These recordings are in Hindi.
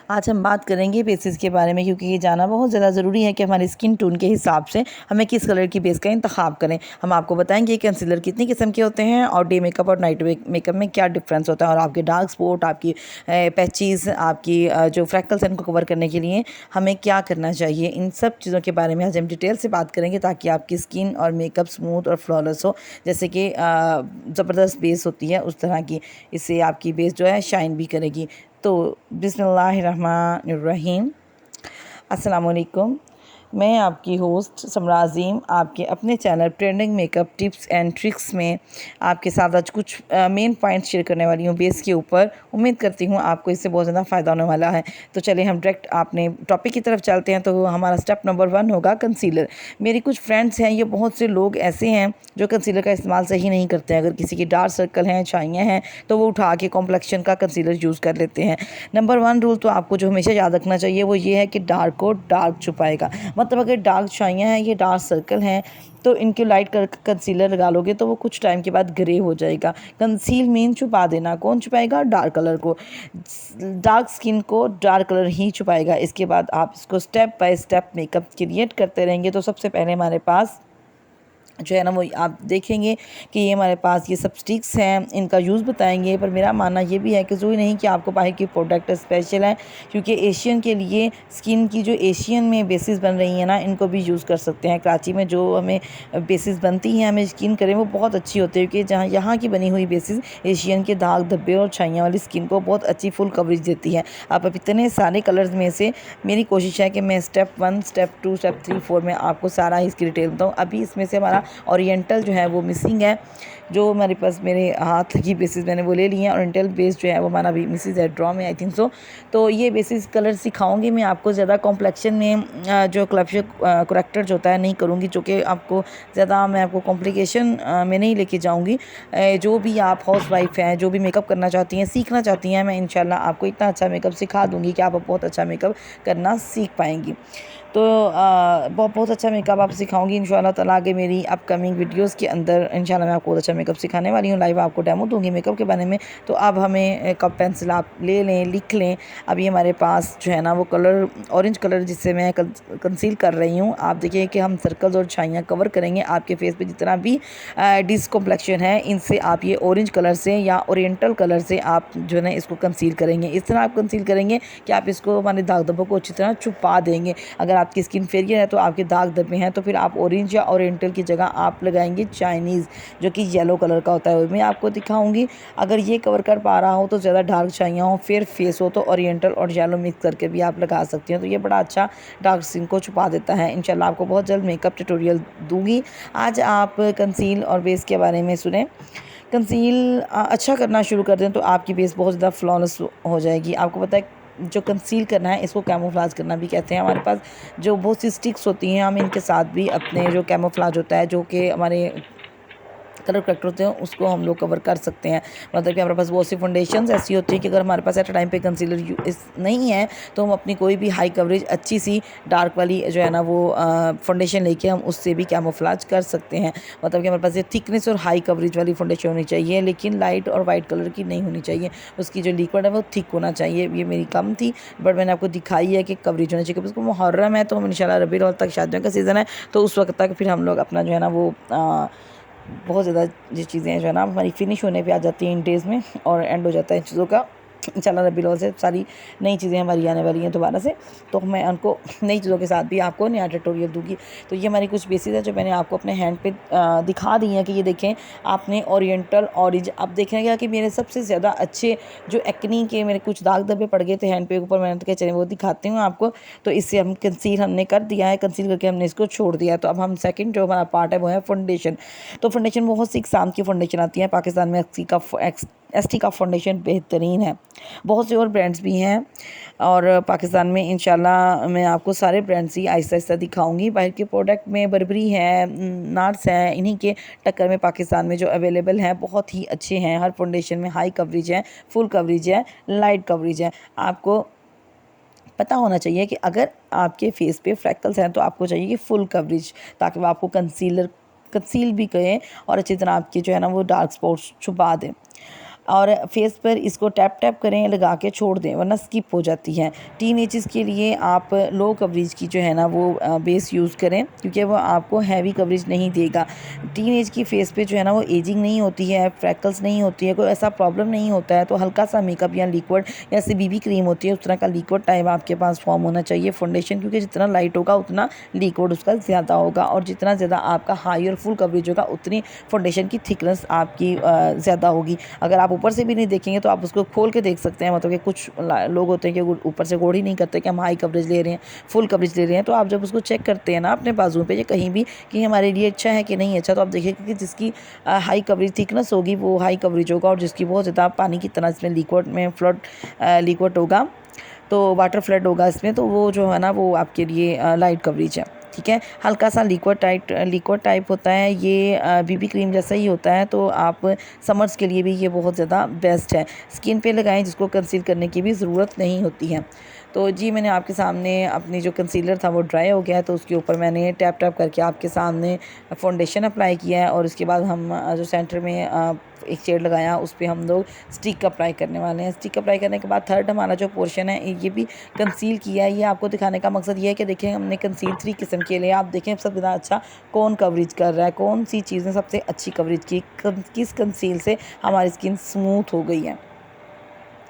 आज हम बात करेंगे बेसिस के बारे में, क्योंकि ये जानना बहुत ज़्यादा ज़रूरी है कि हमारे स्किन टोन के हिसाब से हमें किस कलर की बेस का इंतखाब करें। हम आपको बताएंगे कि कंसीलर कितनी किस्म के होते हैं और डे मेकअप और नाइट मेकअप में क्या डिफरेंस होता है, और आपके डार्क स्पॉट, आपकी पैचेस, आपकी जो फ्रैकल्स हैं उनको कवर करने के लिए हमें क्या करना चाहिए। इन सब चीज़ों के बारे में आज हम डिटेल से बात करेंगे ताकि आपकी स्किन और मेकअप स्मूथ और फ्लॉलेस हो, जैसे कि ज़बरदस्त बेस होती है उस तरह की। इससे आपकी बेस जो है शाइन भी करेगी। तो बिस्मिल्लाहिर्रहमानिर्रहीम, अस्सलाम वालेकुम। मैं आपकी होस्ट समराज़ीम आपके अपने channel trending makeup tips and tricks में आपके साथ आज कुछ मेन पॉइंट्स शेयर करने वाली हूँ बेस के ऊपर। उम्मीद करती हूँ आपको इससे बहुत ज़्यादा फ़ायदा होने वाला है। तो चलिए हम डायरेक्ट अपने टॉपिक की तरफ चलते हैं। तो हमारा स्टेप नंबर 1 होगा कंसीलर। मेरी कुछ फ्रेंड्स हैं, ये बहुत से लोग ऐसे हैं जो कंसीलर का इस्तेमाल सही नहीं करते हैं। अगर किसी की डार्क सर्कल हैं, छाइयाँ हैं, तो वो उठा के कॉम्प्लेक्शन का कंसीलर यूज़ कर लेते हैं। नंबर 1 रूल तो आपको जो हमेशा याद रखना चाहिए वो ये है कि डार्क को डार्क छुपाएगा। मतलब अगर डार्क छाइयाँ हैं, ये डार्क सर्कल हैं, तो इनके लाइट कर कंसीलर लगा लोगे तो वो कुछ टाइम के बाद ग्रे हो जाएगा। कंसील मीन छुपा देना। कौन छुपाएगा? डार्क कलर को। डार्क स्किन को डार्क कलर ही छुपाएगा। इसके बाद आप इसको step by step makeup create करते रहेंगे। तो सबसे पहले हमारे पास जो है ना वो आप देखेंगे कि ये हमारे पास ये सब स्टिक्स हैं, इनका यूज़ बताएंगे। पर मेरा मानना ये भी है कि ज़रूरी नहीं कि आपको बाहर की प्रोडक्ट स्पेशल है, क्योंकि एशियन के लिए स्किन की जो एशियन में बेसिस बन रही है ना, इनको भी यूज़ कर सकते हैं। कराची में जो हमें बेसिस बनती हैं, हमें स्किन करें, वो बहुत अच्छी होती है, क्योंकि जहाँ यहाँ की बनी हुई बेसिस एशियन के दाग धब्बे और छाइयाँ वाली स्किन को बहुत अच्छी फुल कवरेज देती है। अब इतने सारे कलर्स में से मेरी कोशिश है कि मैं स्टेप 1, स्टेप 2, स्टेप 3, 4 में आपको सारा इसकी डिटेल बताऊँ। अभी इसमें से हमारा ओरिएंटल जो है वो मिसिंग है। जो हमारे पास मेरे हाथ की बेसिस मैंने वो ले ली हैं। ओरिएंटल बेस जो है वो हमारा अभी मिसिस है ड्रॉ में, आई थिंक सो। तो ये बेसिस कलर सिखाऊंगी मैं आपको। ज़्यादा कॉम्प्लेक्शन में जो करेक्टर जो होता है नहीं करूँगी, जो कि आपको ज़्यादा मैं आपको कॉम्प्लिकेशन में नहीं लेके जाऊँगी। जो भी आप हाउस वाइफ हैं, जो भी मेकअप करना चाहती हैं, सीखना चाहती हैं, मैं इंशाल्लाह आपको इतना अच्छा मेकअप सिखा दूँगी कि आप बहुत अच्छा मेकअप करना सीख पाएंगी। तो बहुत अच्छा मेकअप आप सिखाऊंगी इंशाल्लाह ताला। आगे मेरी अपकमिंग वीडियोस के अंदर इंशाल्लाह मैं आपको बहुत अच्छा मेकअप सिखाने वाली हूँ। लाइव आपको डेमो दूंगी मेकअप के बारे में। तो अब हमें कप पेंसिल आप ले लें, लिख लें। अभी हमारे पास जो है ना वो कलर ऑरेंज कलर जिससे मैं कंसील कर रही हूँ। आप देखिए कि हम सर्कल्स और छाइयाँ कवर करेंगे आपके फेस पे जितना भी डिसकॉम्प्लेक्शन है, इनसे आप ये ऑरेंज कलर से या ओरिएंटल कलर से आप जो है ना इसको कंसील करेंगे। इस तरह आप कंसील करेंगे कि आप इसको हमारे दाग धब्बों को अच्छी तरह छुपा देंगे। अगर आपकी स्किन फेरियर है तो आपके दाग धब्बे हैं, तो फिर आप ऑरेंज या ओरिएंटल की जगह आप लगाएंगे चाइनीज़, जो कि येलो कलर का होता है। वो मैं आपको दिखाऊंगी। अगर ये कवर कर पा रहा हो तो ज़्यादा डार्क छाइयाँ हो, फिर फेस हो तो ओरिएंटल और येलो मिक्स करके भी आप लगा सकते हैं। तो ये बड़ा अच्छा डार्क स्किन को छुपा देता है। इंशाल्लाह आपको बहुत जल्द मेकअप ट्यूटोरियल दूंगी। आज आप कंसील और बेस के बारे में सुने। कंसील अच्छा करना शुरू कर दें तो आपकी बेस बहुत ज़्यादा फ्लॉलेस हो जाएगी। आपको पता है जो कंसील करना है इसको कैमोफ्लाज करना भी कहते हैं। हमारे पास जो बहुत सी स्टिक्स होती हैं, हम इनके साथ भी अपने जो कैमोफ्लाज होता है, जो कि हमारे कलर करेक्टर होते हैं, उसको हम लोग कवर कर सकते हैं। मतलब कि हमारे पास बहुत सी फाउंडेशंस ऐसी होती है कि अगर हमारे पास एट अ टाइम पे कंसीलर नहीं है तो हम अपनी कोई भी हाई कवरेज अच्छी सी डार्क वाली जो है ना वो फाउंडेशन लेके हम उससे भी कैमोफ्लाज कर सकते हैं। मतलब कि हमारे पास ये थिकनेस और हाई कवरेज वाली फाउंडेशन होनी चाहिए, लेकिन लाइट और वाइट कलर की नहीं होनी चाहिए। उसकी जो लिक्विड है वो थिक होना चाहिए। ये मेरी कम थी, बट मैंने आपको दिखाई है कि कवरेज होनी चाहिए। उसको मुहर्रम है तो हम इंशाल्लाह रबीउल अव्वल तक शादियों का सीज़न है, तो उस वक्त तक फिर हम लोग अपना जो है ना वो बहुत ज़्यादा ये चीज़ें जो है ना हमारी फिनिश होने पे आ जाती हैं इन डेज़ में, और एंड हो जाता है इन चीज़ों का। इंशाल्लाह रबीउल अव्वल से सारी नई चीज़ें हमारी आने वाली हैं दोबारा से, तो मैं उनको नई चीज़ों के साथ भी आपको नया ट्यूटोरियल दूंगी। तो ये हमारी कुछ बेसिस है जो मैंने आपको अपने हैंड पे दिखा दी हैं कि ये देखें आपने ओरिएंटल ऑरेंज। अब देखेंगे कि मेरे सबसे ज़्यादा अच्छे जो एक्नी के मेरे कुछ दाग धब्बे पड़ गए थे हैंड पे ऊपर, मैंने तो क्या चले वो दिखाती हूँ आपको। तो इससे हम कंसील हमने कर दिया है, कंसील करके हमने इसको छोड़ दिया है। तो अब हम सेकंड जो हमारा पार्ट है वो है फाउंडेशन। तो फाउंडेशन बहुत सी इकसाम की फाउंडेशन आती है। पाकिस्तान में एसटी का फाउंडेशन बेहतरीन है। बहुत से और ब्रांड्स भी हैं, और पाकिस्तान में इंशाल्लाह मैं आपको सारे ब्रांड्स ही आहिस्ता आहिस्ता दिखाऊंगी। बाहर के प्रोडक्ट में बर्बरी है, नार्स है, इन्हीं के टक्कर में पाकिस्तान में जो अवेलेबल हैं बहुत ही अच्छे हैं। हर फाउंडेशन में हाई कवरेज है, फुल कवरेज है, लाइट कवरेज है। आपको पता होना चाहिए कि अगर आपके फेस पे फ्रैकल्स हैं तो आपको चाहिए कि फुल कवरेज, ताकि वो आपको कंसील भी करें और अच्छी तरह आपकी जो है ना वो डार्क स्पॉट्स छुपा दें। और फेस पर इसको टैप टैप करें, लगा के छोड़ दें वरना स्किप हो जाती है। टीनेजर्स के लिए आप लो कवरेज की जो है ना वो बेस यूज़ करें, क्योंकि वो आपको हैवी कवरेज नहीं देगा। टीनेज की फेस पे जो है ना वो एजिंग नहीं होती है, फ्रैकल्स नहीं होती है, कोई ऐसा प्रॉब्लम नहीं होता है। तो हल्का सा मेकअप या लिक्विड या ऐसे बीबी क्रीम होती है उस तरह का लिक्विड टाइप आपके पास फॉर्म होना चाहिए फाउंडेशन, क्योंकि जितना लाइट होगा उतना लिक्विड उसका ज़्यादा होगा, और जितना ज़्यादा आपका हाई और फुल कवरेज होगा उतनी फाउंडेशन की थिकनेस आपकी ज़्यादा होगी। अगर आप ऊपर से भी नहीं देखेंगे तो आप उसको खोल के देख सकते हैं, मतलब कि कुछ लोग होते हैं कि ऊपर से गौर ही नहीं करते कि हम हाई कवरेज ले रहे हैं, फुल कवरेज ले रहे हैं। तो आप जब उसको चेक करते हैं ना अपने बाजू पे या कहीं भी कि हमारे लिए अच्छा है कि नहीं अच्छा, तो आप देखिएगा कि जिसकी हाई कवरेज थिकनेस होगी वो हाई कवरेज होगा, और जिसकी बहुत ज़्यादा पानी की तरह इसमें लिक्विड में फ्लड लिक्विड होगा, तो वाटर फ्लड होगा इसमें, तो वो जो है ना वो आपके लिए लाइट कवरेज है। ठीक है, हल्का सा लिक्विड टाइप होता है ये, बीबी क्रीम जैसा ही होता है। तो आप समर्स के लिए भी ये बहुत ज़्यादा बेस्ट है। स्किन पे लगाएं, जिसको कंसील करने की भी ज़रूरत नहीं होती है। तो जी मैंने आपके सामने अपनी जो कंसीलर था वो ड्राई हो गया है, तो उसके ऊपर मैंने टैप टैप करके आपके सामने फाउंडेशन अप्लाई किया है, और उसके बाद हम जो सेंटर में एक शेड लगाया उस पर हम लोग स्टिक अप्लाई करने वाले हैं। स्टिक अप्लाई करने के बाद थर्ड हमारा जो पोर्शन है ये भी कंसील किया है। ये आपको दिखाने का मकसद ये है कि देखें हमने कंसील 3 किस्म के लिए, आप देखें सबसे ज़्यादा अच्छा कौन कवरेज कर रहा है, कौन सी चीज़ें सबसे अच्छी कवरेज की, किस कंसील से हमारी स्किन स्मूथ हो गई है।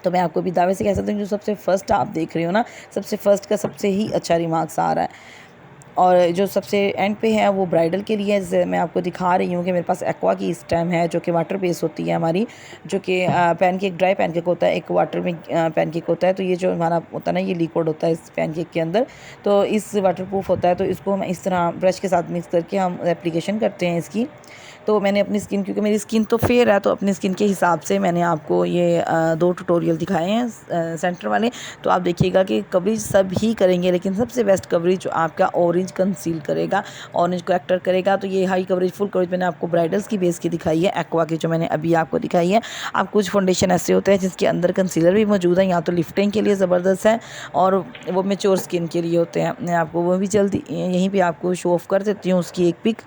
तो मैं आपको भी दावे से कह सकती हूँ जो सबसे फर्स्ट आप देख रहे हो ना, सबसे फर्स्ट का सबसे ही अच्छा रिमार्क्स आ रहा है। और जो सबसे एंड पे है वो ब्राइडल के लिए है। जैसे मैं आपको दिखा रही हूँ कि मेरे पास एक्वा की इस टाइम है, जो कि वाटर बेस होती है हमारी, जो कि पैनकेक ड्राई पैनकेक होता है, एक वाटर में पैनकेक होता है। तो ये जो हमारा होता है ना ये लिक्विड होता है इस पैनकेक के अंदर, तो इस वाटरप्रूफ होता है। तो इसको हम इस तरह ब्रश के साथ मिक्स करके हम एप्लीकेशन करते हैं इसकी। तो मैंने अपनी स्किन, क्योंकि मेरी स्किन तो फेयर है, तो अपनी स्किन के हिसाब से मैंने आपको ये 2 ट्यूटोरियल दिखाए हैं सेंटर वाले। तो आप देखिएगा कि कवरेज सब ही करेंगे, लेकिन सबसे बेस्ट कवरेज जो आपका ऑरेंज कंसील करेगा, ऑरेंज करेक्टर करेगा। तो ये हाई कवरेज फुल कवरेज मैंने आपको ब्राइडल्स की बेस की दिखाई है, एक्वा की जो मैंने अभी आपको दिखाई है। आप कुछ फाउंडेशन ऐसे होते हैं जिसके अंदर कंसीलर भी मौजूद है, या तो लिफ्टिंग के लिए ज़बरदस्त है और वो मैच्योर स्किन के लिए होते हैं। मैं आपको वो भी जल्दी यहीं पर आपको शो ऑफ कर देती हूँ उसकी एक पिक।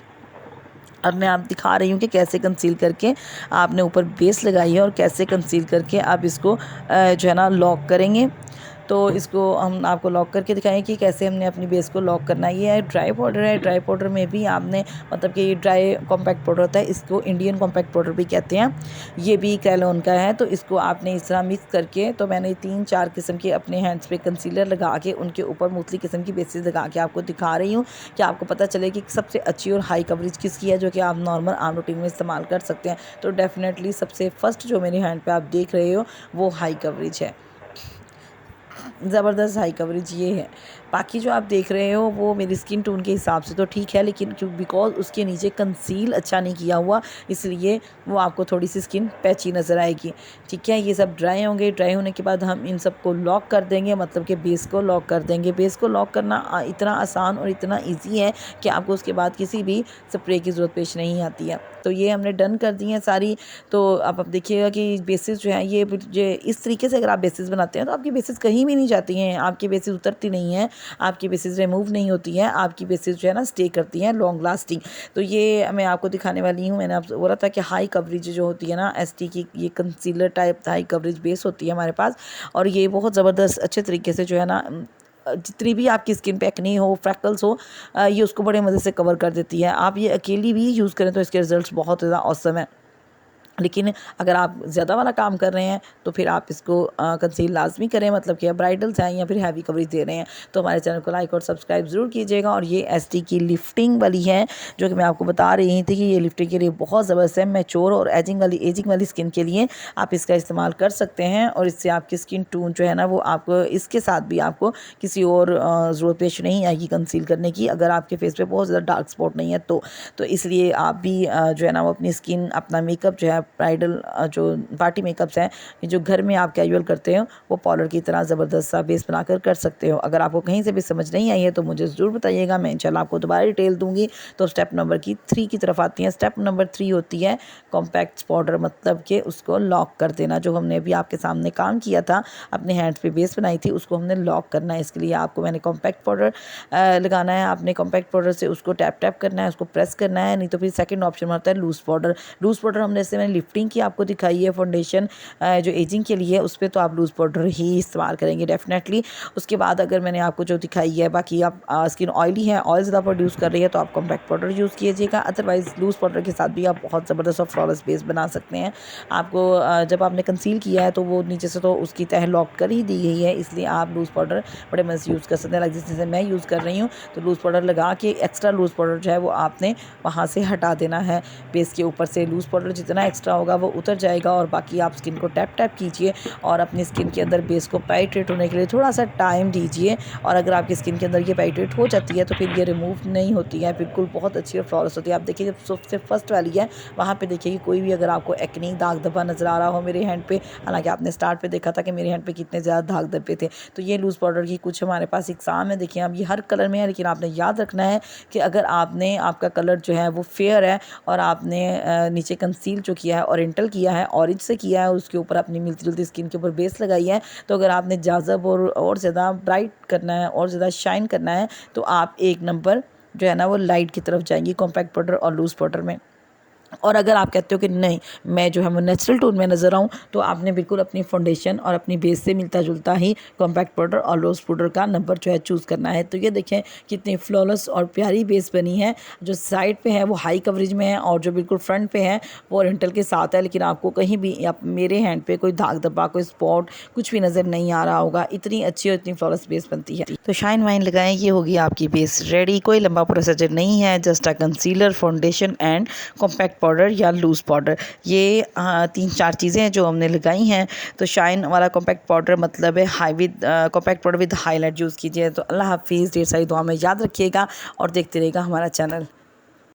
अब मैं आप दिखा रही हूँ कि कैसे कंसील करके आपने ऊपर बेस लगाई है, और कैसे कंसील करके आप इसको जो है ना लॉक करेंगे। तो इसको हम आपको लॉक करके दिखाएं कि कैसे हमने अपनी बेस को लॉक करना है। ये है ड्राई पाउडर है, ड्राई पाउडर में भी आपने, मतलब कि ये ड्राई कॉम्पैक्ट पाउडर होता है, इसको इंडियन कॉम्पैक्ट पाउडर भी कहते हैं। ये भी कैलोन का है। तो इसको आपने इस तरह मिक्स करके, तो मैंने 3-4 किस्म के अपने हैंड्स पे कंसीलर लगा के उनके ऊपर मुख्तलिफ किस्म की बेसिस लगा के आपको दिखा रही हूँ कि आपको पता चले कि सबसे अच्छी और हाई कवरेज किसकी है, जो कि आप नॉर्मल आम रूटीन में इस्तेमाल कर सकते हैं। तो डेफिनेटली सबसे फर्स्ट जो मेरे हैंड पे आप देख रहे हो वो हाई कवरेज है, ज़बरदस्त हाई कवरेज ये है। बाकी जो आप देख रहे हो वो मेरी स्किन टोन के हिसाब से तो ठीक है, लेकिन बिकॉज उसके नीचे कंसील अच्छा नहीं किया हुआ, इसलिए वो आपको थोड़ी सी स्किन पैची नज़र आएगी। ठीक है, ये सब ड्राई होंगे। ड्राई होने के बाद हम इन सब को लॉक कर देंगे, मतलब कि बेस को लॉक कर देंगे। बेस को लॉक करना इतना आसान और इतना ईजी है कि आपको उसके बाद किसी भी स्प्रे की ज़रूरत पेश नहीं आती है। तो ये हमने डन कर दी है सारी। तो अब देखिएगा कि बेसिस जो है ये इस तरीके से अगर आप बेसिस बनाते हैं तो आपकी बेसिस कहीं भी नहीं जाती हैं, आपकी बेसिस उतरती नहीं है, आपकी बेसिस रिमूव नहीं होती है, आपकी बेसिस जो है ना स्टे करती हैं लॉन्ग लास्टिंग। तो ये मैं आपको दिखाने वाली हूँ। मैंने आपसे बोला था कि हाई कवरेज जो होती है ना एसटी की, ये concealer type high coverage base होती है हमारे पास, और ये बहुत ज़बरदस्त अच्छे तरीके से जो है ना जितनी भी आपकी स्किन पे एक्ने हो, फ्रैकल्स हो, ये उसको बड़े मज़े से कवर कर देती है। आप ये अकेली भी यूज़ करें तो इसके रिजल्ट्स बहुत ज़्यादा ऑसम है। लेकिन अगर आप ज़्यादा वाला काम कर रहे हैं तो फिर आप इसको कंसील लाजमी करें, मतलब कि ब्राइडल्स हैं या फिर हैवी कवरेज दे रहे हैं तो हमारे चैनल को लाइक और सब्सक्राइब ज़रूर कीजिएगा। और ये एसटी की लिफ्टिंग वाली है, जो कि मैं आपको बता रही थी कि ये लिफ्टिंग के लिए बहुत ज़बरदस्त है। मैच्योर और एजिंग वाली स्किन के लिए आप इसका इस्तेमाल कर सकते हैं, और इससे आपकी स्किन टोन जो है ना वो आपको, इसके साथ भी आपको किसी और ज़रूरत पेश नहीं आएगी कंसील करने की, अगर आपके फेस पे बहुत ज़्यादा डार्क स्पॉट नहीं है तो इसलिए आप भी जो है ना वो अपनी स्किन, अपना मेकअप जो है ब्राइडल जो पार्टी मेकअप्स हैं, जो घर में आप कैजुअल करते हो, वो पार्लर की तरह ज़बरदस्त सा बेस बनाकर कर सकते हो। अगर आपको कहीं से भी समझ नहीं आई है तो मुझे ज़रूर बताइएगा, मैं इंशाल्लाह आपको दोबारा डिटेल दूंगी। तो स्टेप नंबर 3 की तरफ आती है। स्टेप नंबर 3 होती है कॉम्पैक्ट पाउडर, मतलब कि उसको लॉक कर देना। जो हमने अभी आपके सामने काम किया था, अपने हैंड्स पे बेस बनाई थी, उसको हमने लॉक करना है। इसके लिए आपको मैंने कॉम्पैक्ट पाउडर लगाना है। आपने कॉम्पैक्ट पाउडर से उसको टैप टैप करना है, उसको प्रेस करना है। नहीं तो फिर सेकंड ऑप्शन होता है लूज़ पाउडर। लूज़ पाउडर हमने जैसे मैंने लिफ्टिंग की आपको दिखाई है फाउंडेशन जो एजिंग के लिए, उस पर तो आप लूज़ पाउडर ही इस्तेमाल करेंगे डेफिनेटली। उसके बाद अगर मैंने आपको जो दिखाई है, बाकी आप स्किन ऑयली है, ऑयल ज़्यादा प्रोड्यूस कर रही है, तो आप कॉम्पैक्ट पाउडर यूज़ कीजिएगा। अदरवाइज़ लूज़ पाउडर के साथ भी आप बहुत ज़बरदस्त और फ्लॉलेस बेस बना सकते हैं। आपको जब आपने कंसील किया है तो वो नीचे से तो उसकी तह लॉक कर ही दी गई है, इसलिए आप लूज़ पाउडर बड़े मज़े से यूज़ कर सकते हैं। लाइक जैसे मैं यूज़ कर रही हूँ, तो लूज़ पाउडर लगा के एक्स्ट्रा लूज़ पाउडर जो है वो आपने वहाँ से हटा देना है। बेस के ऊपर से लूज़ पाउडर जितना एक्स्ट्रा होगा वो उतर जाएगा, और बाकी आप स्किन को टैप टैप कीजिए और अपनी स्किन के अंदर बेस को पेनिट्रेट होने के लिए थोड़ा सा टाइम दीजिए। और अगर आपकी स्किन के अंदर ये पेनिट्रेट हो जाती है तो फिर ये रिमूव नहीं होती है, बिल्कुल बहुत अच्छी और फ्लॉलेस होती है। आप देखिए, जब सबसे फर्स्ट वाली है वहाँ पे देखिए कि कोई भी अगर आपको एक्ने दाग धब्बा नज़र आ रहा हो मेरे हैंड पे, हालांकि आपने स्टार्ट पे देखा था कि मेरे हैंड पे कितने ज़्यादा दाग धब्बे थे, तो ये लूज़ पाउडर की कुछ हमारे पास एग्ज़ाम है। देखिए, अब ये हर कलर में है, लेकिन आपने याद रखना है कि अगर आपका कलर जो है वो फेयर है और आपने नीचे कंसील जो किया है, ओरिएंटल किया है, ऑरेंज से किया है, उसके ऊपर अपनी मिलती जुलती स्किन के ऊपर बेस लगाई है, तो अगर आपने जाज़ब और ज़्यादा ब्राइट करना है और ज़्यादा शाइन करना है, तो आप एक नंबर जो है ना वो लाइट की तरफ जाएंगी कॉम्पैक्ट पाउडर और लूज़ पाउडर में। और अगर आप कहते हो कि नहीं, मैं जो है वो नेचुरल टोन में नज़र आऊँ, तो आपने बिल्कुल अपनी फाउंडेशन और अपनी बेस से मिलता जुलता ही कॉम्पैक्ट पाउडर और लूज़ पाउडर का नंबर जो है चूज़ करना है। तो ये देखें कितनी फ्लॉलेस और प्यारी बेस बनी है। जो साइड पे है वो हाई कवरेज में है, और जो बिल्कुल फ्रंट पे है वो ओरिएंटल के साथ है, लेकिन आपको कहीं भी मेरे हैंड पे कोई दाग धब्बा, कोई स्पॉट कुछ भी नज़र नहीं आ रहा होगा। इतनी अच्छी और इतनी फ्लॉलेस बेस बनती है। तो शाइन वाइन लगाएं, ये होगी आपकी बेस रेडी। कोई लंबा प्रोसीजर नहीं है, just a concealer, foundation and compact powder या लूज़ पाउडर, ये 3-4 चीज़ें हैं जो हमने लगाई हैं। तो शाइन वाला कॉम्पैक्ट पाउडर मतलब है high with compact powder with highlight use कीजिए। तो अल्लाह हाफिज़, ढेर सारी दुआ में याद रखिएगा और देखते रहिएगा हमारा चैनल।